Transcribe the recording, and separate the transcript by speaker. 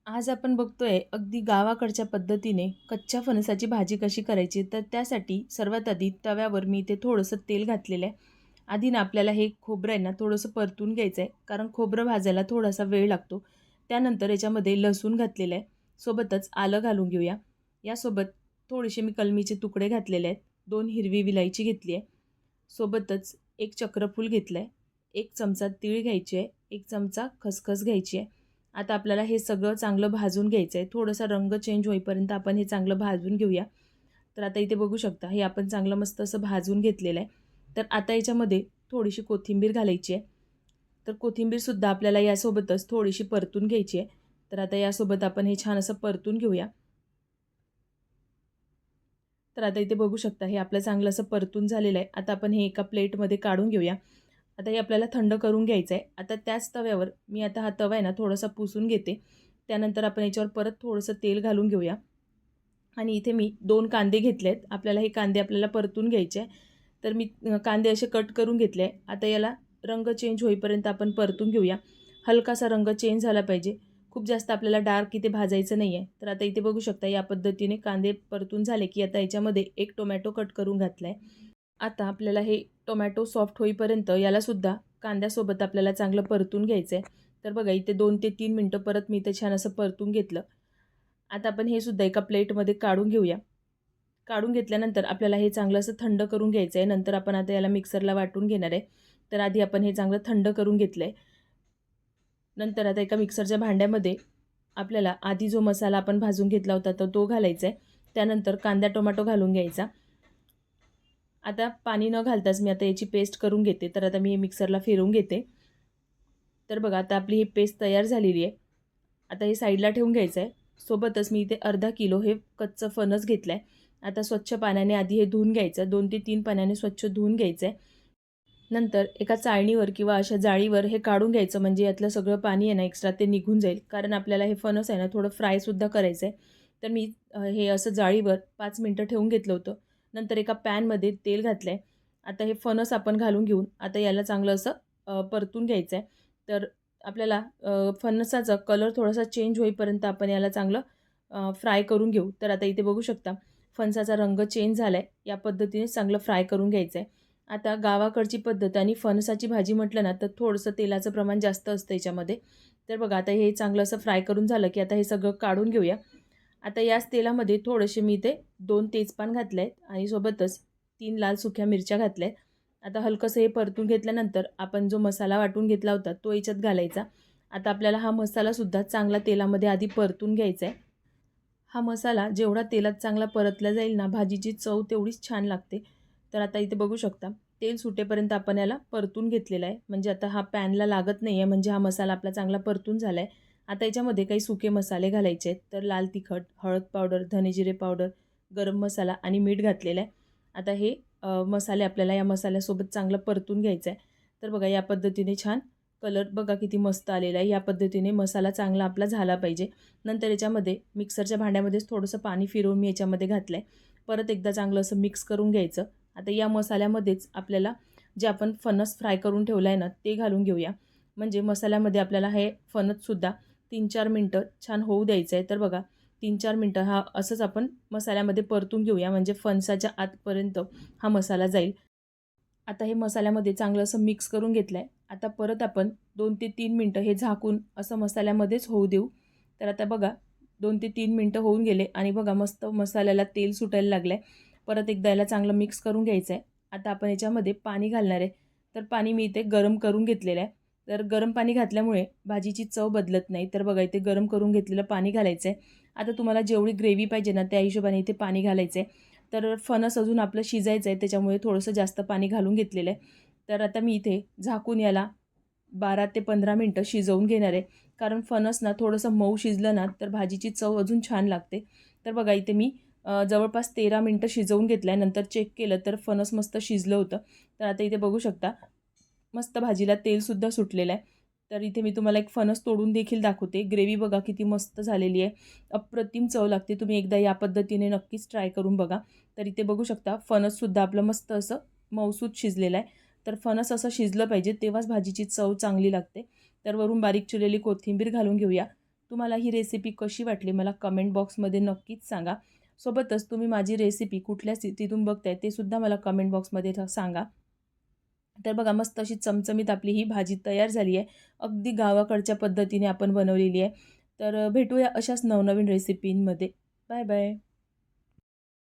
Speaker 1: आज आपण बघतोय अगदी गावाकडच्या पद्धतीने कच्च्या फणसाची भाजी कशी करायची. तर त्यासाठी सर्वात आधी तव्यावर मी इथे थोडंसं तेल घातलेलं आहे. आधी ना आपल्याला हे खोबरं आहे ना थोडंसं परतून घ्यायचं आहे, कारण खोबरं भाजायला थोडासा वेळ लागतो. त्यानंतर याच्यामध्ये लसूण घातलेलं आहे, सोबतच आलं घालून घेऊया. यासोबत थोडेसे मी कलमीचे तुकडे घातलेले आहेत, 2 हिरवी विलायची घेतली आहे, सोबतच एक चक्रफूल घेतलं आहे, 1 चमचा तीळ घ्यायची आहे, 1 चमचा खसखस घ्यायची आहे. आता आपल्याला हे सगळं चांगलं भाजून घ्यायचं आहे. थोडासा रंग चेंज होईपर्यंत आपण हे चांगलं भाजून घेऊया. तर आता इथे बघू शकता, हे आपण चांगलं मस्त असं भाजून घेतलेलं आहे. तर आता याच्यामध्ये थोडीशी कोथिंबीर घालायची आहे. तर कोथिंबीरसुद्धा आपल्याला यासोबतच थोडीशी परतून घ्यायची आहे. तर आता यासोबत आपण हे छान असं परतून घेऊया. तर आता इथे बघू शकता, हे आपलं चांगलं असं परतून झालेलं आहे. आता आपण हे एका प्लेटमध्ये काढून घेऊया. आता हे आपल्याला थंड करून घ्यायचं आहे. आता त्याच तव्यावर मी आता हा तवा आहे ना थोडासा पुसून घेते. त्यानंतर आपण याच्यावर परत थोडंसं तेल घालून घेऊया. आणि इथे मी 2 कांदे घेतले आहेत. आपल्याला हे कांदे आपल्याला परतून घ्यायचे आहे. तर मी कांदे असे कट करून घेतले आहे. आता याला रंग चेंज होईपर्यंत आपण परतून घेऊया. हलकासा रंग चेंज झाला पाहिजे. खूप जास्त आपल्याला डार्क इथे भाजायचं नाही आहे. तर आता इथे बघू शकता, या पद्धतीने कांदे परतून झाले की आता याच्यामध्ये एक टोमॅटो कट करून घातला आहे. आता आपल्याला हे टोमॅटो सॉफ्ट होईपर्यंत यालासुद्धा कांद्यासोबत आपल्याला चांगलं परतून घ्यायचं आहे. तर बघा इथे 2 ते 3 मिनटं परत मी इथे छान असं परतून घेतलं. आता आपण हे सुद्धा एका प्लेटमध्ये काढून घेऊया. काढून घेतल्यानंतर आपल्याला हे चांगलं असं थंड करून घ्यायचं आहे. नंतर आपण आता याला मिक्सरला वाटून घेणार आहे. तर आधी आपण हे चांगलं थंड करून घेतलं आहे. नंतर आता एका मिक्सरच्या भांड्यामध्ये आपल्याला आधी जो मसाला आपण भाजून घेतला होता तर तो घालायचा आहे. त्यानंतर कांदा टोमॅटो घालून घ्यायचा. आता पाणी न घालताच मी आता याची पेस्ट करून घेते. तर आता मी हे मिक्सरला फिरवून घेते. तर बघा आता आपली ही पेस्ट तयार झालेली आहे. आता हे साईडला ठेवून घ्यायचं आहे. सोबतच मी इथे अर्धा किलो हे कच्चं फणस घेतलं आहे. आता स्वच्छ पाण्याने आधी हे धुवून घ्यायचं. 2 ते 3 पाण्याने स्वच्छ धुवून घ्यायचं आहे. नंतर एका चाळणीवर किंवा अशा जाळीवर हे काढून घ्यायचं, म्हणजे यातलं सगळं पाणी आहे ना एक्स्ट्रा ते निघून जाईल. कारण आपल्याला हे फणस आहे ना थोडं फ्रायसुद्धा करायचं आहे. तर मी हे असं जाळीवर 5 मिनटं ठेवून घेतलं होतं. नंतर एका पॅनमध्ये तेल घातलं आहे. आता हे फणस आपण घालून घेऊन आता याला चांगलं असं परतून घ्यायचं आहे. तर आपल्याला फणसाचा कलर थोडासा चेंज होईपर्यंत आपण याला चांगलं फ्राय करून घेऊ. तर आता इथे बघू शकता, फणसाचा रंग चेंज झाला आहे. या पद्धतीने चांगलं फ्राय करून घ्यायचं आहे. आता गावाकडची पद्धत आणि फणसाची भाजी म्हटलं ना तर थोडंसं तेलाचं प्रमाण जास्त असतं याच्यामध्ये. तर बघा आता हे चांगलं असं फ्राय करून झालं की आता हे सगळं काढून घेऊया. आता याच तेलामध्ये थोडेसे मी इथे 2 तेजपान घातले आहेत आणि सोबतच 3 लाल सुक्या मिरच्या घातल्या आहेत. आता हलकंसं हे परतून घेतल्यानंतर आपण जो मसाला वाटून घेतला होता तो याच्यात घालायचा. आता आपल्याला हा मसालासुद्धा चांगला तेलामध्ये आधी परतून घ्यायचा आहे. हा मसाला जेवढा तेलात चांगला परतला जाईल ना, भाजीची चव तेवढीच छान लागते. तर आता इथे बघू शकता, तेल सुटेपर्यंत आपण याला परतून घेतलेला आहे. म्हणजे आता हा पॅनला लागत नाही आहे, म्हणजे हा मसाला आपला चांगला परतून झाला आहे. आता याच्यामध्ये काही सुके मसाले घालायचे आहेत. तर लाल तिखट, हळद पावडर, धनेजिरे पावडर, गरम मसाला आणि मीठ घातलेलं आहे. आता हे मसाले आपल्याला या मसाल्यासोबत चांगलं परतून घ्यायचं आहे. तर बघा या पद्धतीने छान कलर बघा किती मस्त आलेला आहे. या पद्धतीने मसाला चांगला आपला झाला पाहिजे. नंतर याच्यामध्ये मिक्सरच्या भांड्यामध्येच थोडंसं पाणी फिरवून मी याच्यामध्ये घातलं आहे. परत एकदा चांगलं असं मिक्स करून घ्यायचं. आता या मसाल्यामध्येच आपल्याला जे आपण फणस फ्राय करून ठेवलं आहे ना ते घालून घेऊया. म्हणजे मसाल्यामध्ये आपल्याला हे फणससुद्धा 3-4 मिनटं छान होऊ द्यायचं आहे. तर बघा 3-4 मिनटं हा असंच आपण मसाल्यामध्ये परतून घेऊया, म्हणजे फणसाच्या आतपर्यंत हा मसाला जाईल. आता हे मसाल्यामध्ये चांगलं असं मिक्स करून घेतलं आहे. आता परत आपण 2 ते 3 मिनटं हे झाकून असं मसाल्यामध्येच होऊ देऊ. तर आता बघा 2 ते 3 मिनटं होऊन गेले आणि बघा मस्त मसाल्याला तेल सुटायला लागलं आहे. परत एकदा याला चांगलं मिक्स करून घ्यायचं आहे. आता आपण याच्यामध्ये पाणी घालणार आहे. तर पाणी मी इथे गरम करून घेतलेलं आहे. तर गरम पाणी घातल्यामुळे भाजीची चव बदलत नाही. तर बघा इथे गरम करून घेतलेलं पाणी घालायचं आहे. आता तुम्हाला जेवढी ग्रेव्ही पाहिजे ना त्या हिशोबाने इथे पाणी घालायचं आहे. तर फणस अजून आपलं शिजायचं आहे, त्याच्यामुळे थोडंसं जास्त पाणी घालून घेतलेलं आहे. तर आता मी इथे झाकून याला 12 ते 15 मिनटं शिजवून घेणार आहे. कारण फणस ना थोडंसं मऊ शिजलं ना तर भाजीची चव अजून छान लागते. तर बघा इथे मी जवळपास 13 मिनटं शिजवून घेतलं आहे. नंतर चेक केलं तर फणस मस्त शिजलं होतं. तर आता इथे बघू शकता मस्त भाजीला तेलसुद्धा सुटलेलं आहे. तर इथे मी तुम्हाला एक फणस तोडून देखील दाखवते. ग्रेव्ही बघा किती मस्त झालेली आहे. अप्रतिम चव लागते. तुम्ही एकदा या पद्धतीने नक्कीच ट्राय करून बघा. तर इथे बघू शकता फणससुद्धा आपलं मस्त असं मऊसूत शिजलेलं आहे. तर फणस असं शिजलं पाहिजे तेव्हाच भाजीची चव चांगली लागते. तर वरून बारीक चिरलेली कोथिंबीर घालून घेऊया. तुम्हाला ही रेसिपी कशी वाटली मला कमेंट बॉक्समध्ये नक्कीच सांगा. सोबतच तुम्ही माझी रेसिपी कुठल्या स्थितीतून बघताय ते सुद्धा मला कमेंट बॉक्समध्ये सांगा. तर बघा मस्त अशी चमचमीत आपली ही भाजी तयार झाली आहे. अगदी गावाकडच्या पद्धतीने आपण बनवलेली आहे. तर भेटूया अशाच नवनवीन रेसिपींमध्ये. Bye bye.